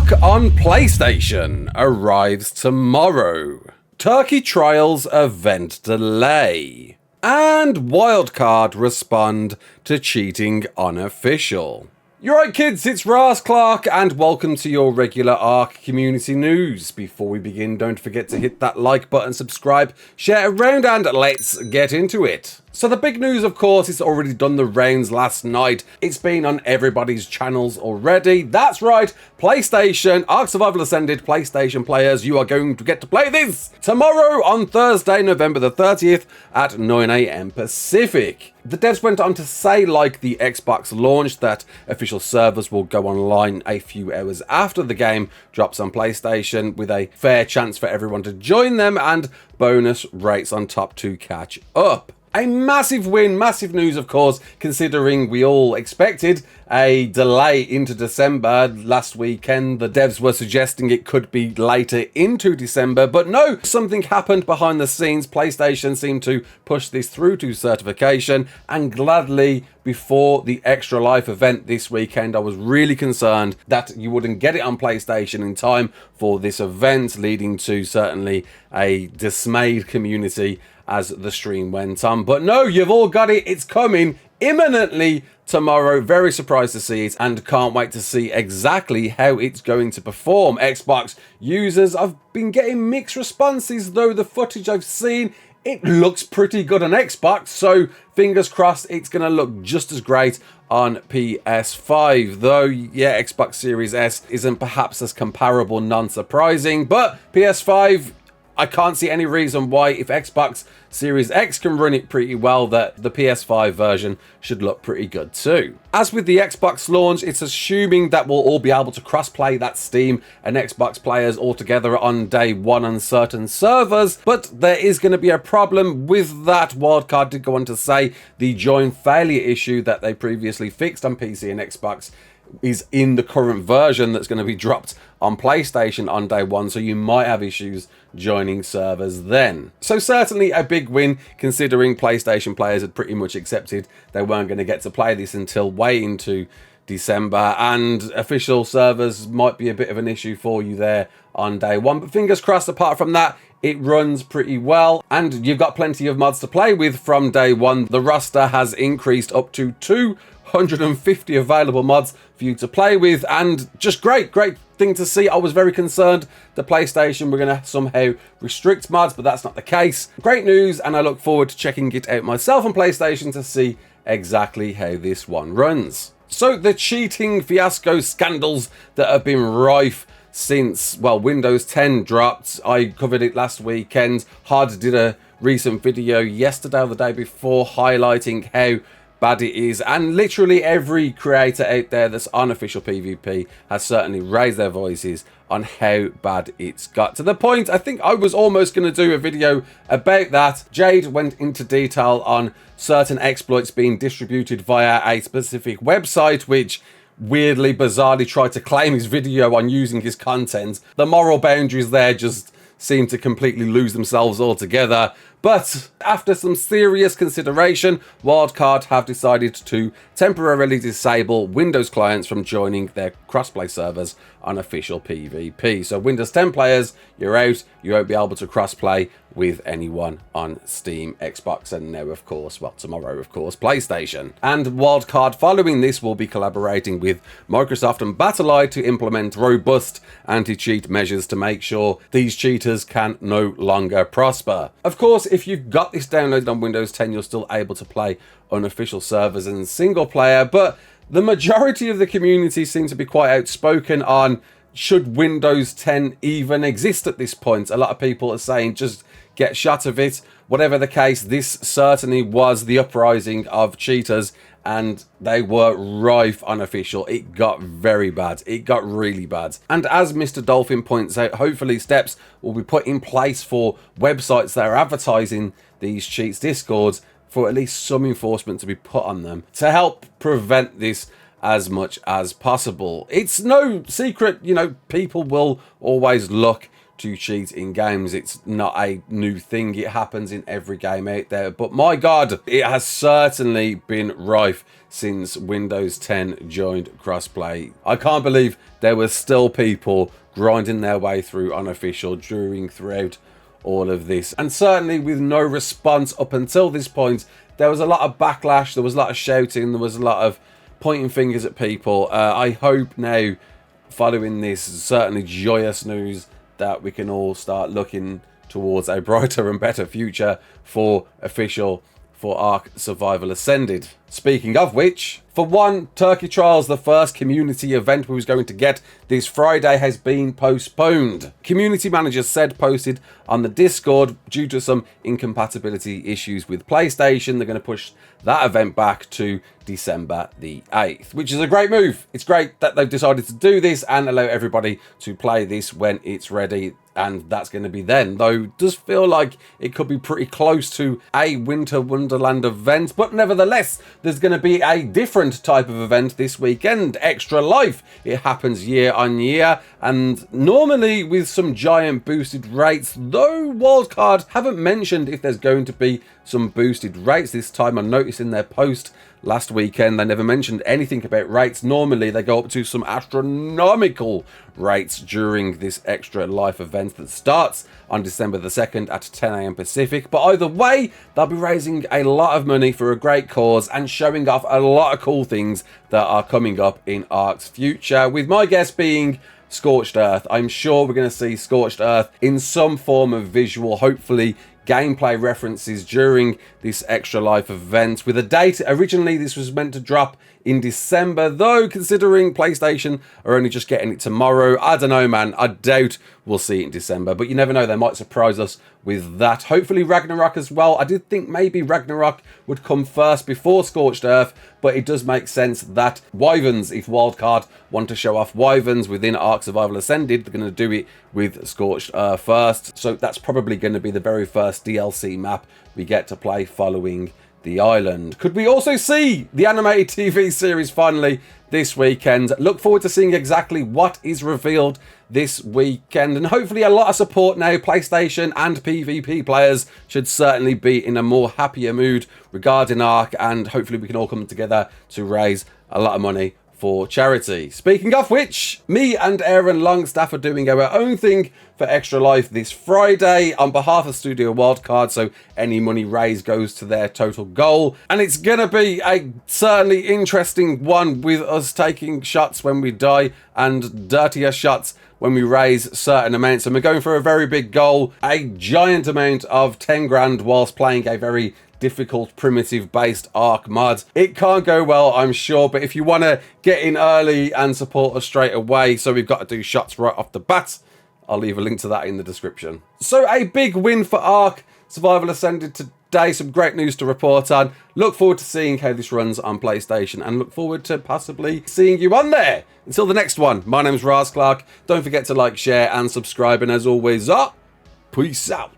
ARK on PlayStation arrives tomorrow. Turkey Trials event delay. And Wildcard respond to cheating unofficial. You're right, kids, it's Raasclark, and welcome to your regular ARK community news. Before we begin, don't forget to hit that like button, subscribe, share around, and let's get into it. So the big news, of course, it's already done the rounds last night. It's been on everybody's channels already. That's right, PlayStation, ARK Survival Ascended PlayStation players, you are going to get to play this tomorrow on Thursday, November the 30th at 9 AM Pacific. The devs went on to say, like the Xbox launch, that official servers will go online a few hours after the game drops on PlayStation, with a fair chance for everyone to join them and bonus rates on top to catch up. A massive win, massive news, of course, considering we all expected a delay into December. Last weekend, the devs were suggesting it could be later into December, but no, something happened behind the scenes. PlayStation seemed to push this through to certification, and gladly, before the Extra Life event this weekend, I was really concerned that you wouldn't get it on PlayStation in time for this event, leading to certainly a dismayed community as the stream went on. But no, you've all got it. It's coming imminently tomorrow. Very surprised to see it and can't wait to see exactly how it's going to perform. Xbox users, I've been getting mixed responses, though the footage I've seen, it looks pretty good on Xbox, so fingers crossed it's going to look just as great on PS5. Though, yeah, Xbox Series S isn't perhaps as comparable, non-surprising, but PS5, I can't see any reason why, if Xbox Series X can run it pretty well, that the PS5 version should look pretty good too. As with the Xbox launch, it's assuming that we'll all be able to cross-play that Steam and Xbox players all together on day one on certain servers, but there is going to be a problem with that. Wildcard did go on to say the join failure issue that they previously fixed on PC and Xbox is in the current version that's going to be dropped on PlayStation on day one, so you might have issues joining servers then. So certainly a big win, considering PlayStation players had pretty much accepted they weren't going to get to play this until way into December, and official servers might be a bit of an issue for you there on day one. But fingers crossed, apart from that, it runs pretty well, and you've got plenty of mods to play with from day one. The roster has increased up to 250 available mods for you to play with, and just great thing to see. I was very concerned the PlayStation were going to somehow restrict mods, but that's not the case. Great news, and I look forward to checking it out myself on PlayStation to see exactly how this one runs. So the cheating fiasco scandals that have been rife since, well, Windows 10 dropped. I covered it last weekend. Hard did a recent video yesterday or the day before highlighting how bad it is, and literally every creator out there that's on official PvP has certainly raised their voices on how bad it's got, to the point I think I was almost going to do a video about that. Jade went into detail on certain exploits being distributed via a specific website, which weirdly, bizarrely tried to claim his video on using his content. The moral boundaries there just seem to completely lose themselves altogether. But after some serious consideration, Wildcard have decided to temporarily disable Windows clients from joining their crossplay servers on official PvP. So Windows 10 players, you're out. You won't be able to crossplay with anyone on Steam, Xbox, and now, of course, well, tomorrow, of course, PlayStation. And Wildcard, following this, will be collaborating with Microsoft and Battle.eye to implement robust anti-cheat measures to make sure these cheaters can no longer prosper. Of course, if you've got this downloaded on Windows 10, you're still able to play unofficial servers and single player, but the majority of the community seem to be quite outspoken on, should Windows 10 even exist at this point? A lot of people are saying just get shot of it. Whatever the case, this certainly was the uprising of cheaters, and they were rife unofficial. It got very bad. It got really bad. And as Mr. Dolphin points out, hopefully steps will be put in place for websites that are advertising these cheats, Discords, for at least some enforcement to be put on them to help prevent this as much as possible. It's no secret, you know, people will always look to cheat in games. It's not a new thing. It happens in every game out there. But my God, it has certainly been rife since Windows 10 joined Crossplay. I can't believe there were still people grinding their way through unofficial throughout all of this. And certainly with no response up until this point, there was a lot of backlash, there was a lot of shouting, there was a lot of pointing fingers at people. I hope now, following this certainly joyous news, that we can all start looking towards a brighter and better future for ARK Survival Ascended. Speaking of which, for one, Turkey Trials, the first community event we was going to get this Friday, has been postponed. Community manager said, posted on the Discord, due to some incompatibility issues with PlayStation, they're going to push that event back to December the 8th, which is a great move. It's great that they've decided to do this and allow everybody to play this when it's ready. And that's going to be then, though it does feel like it could be pretty close to a Winter Wonderland event. But nevertheless, there's going to be a different type of event this weekend, Extra Life. It happens year on year, and normally with some giant boosted rates, though Wildcard haven't mentioned if there's going to be some boosted rates this time. I noticed in their post last weekend they never mentioned anything about rates. Normally they go up to some astronomical rates during this Extra Life event that starts on December the 2nd at 10 AM Pacific. But either way, they'll be raising a lot of money for a great cause and showing off a lot of cool things that are coming up in ARK's future, with my guess being Scorched Earth. I'm sure we're going to see Scorched Earth in some form of visual, hopefully gameplay references during this Extra Life event, with a date. Originally this was meant to drop in December, though considering PlayStation are only just getting it tomorrow, I don't know, man. I doubt we'll see it in December, but you never know, they might surprise us with that. Hopefully Ragnarok as well. I did think maybe Ragnarok would come first before Scorched Earth, but it does make sense that Wyverns, if Wildcard want to show off Wyverns within ARK Survival Ascended, they're going to do it with Scorched Earth first. So that's probably going to be the very first DLC map we get to play following the island. Could we also see the animated TV series finally this weekend? Look forward to seeing exactly what is revealed this weekend, and hopefully a lot of support now. PlayStation and PvP players should certainly be in a more happier mood regarding ARK, and hopefully we can all come together to raise a lot of money for charity. Speaking of which, me and Aaron Longstaff are doing our own thing for Extra Life this Friday on behalf of Studio Wildcard, so any money raised goes to their total goal, and it's gonna be a certainly interesting one, with us taking shots when we die and dirtier shots when we raise certain amounts. And we're going for a very big goal, a giant amount of 10 grand whilst playing a very difficult primitive based ARK mod. It can't go well, I'm sure, but if you want to get in early and support us straight away, so we've got to do shots right off the bat, I'll leave a link to that in the description. So a big win for ARK Survival Ascended today, some great news to report on. Look forward to seeing how this runs on PlayStation, and look forward to possibly seeing you on there. Until the next one, my name's Raasclark. Don't forget to like, share and subscribe, and as always, peace out.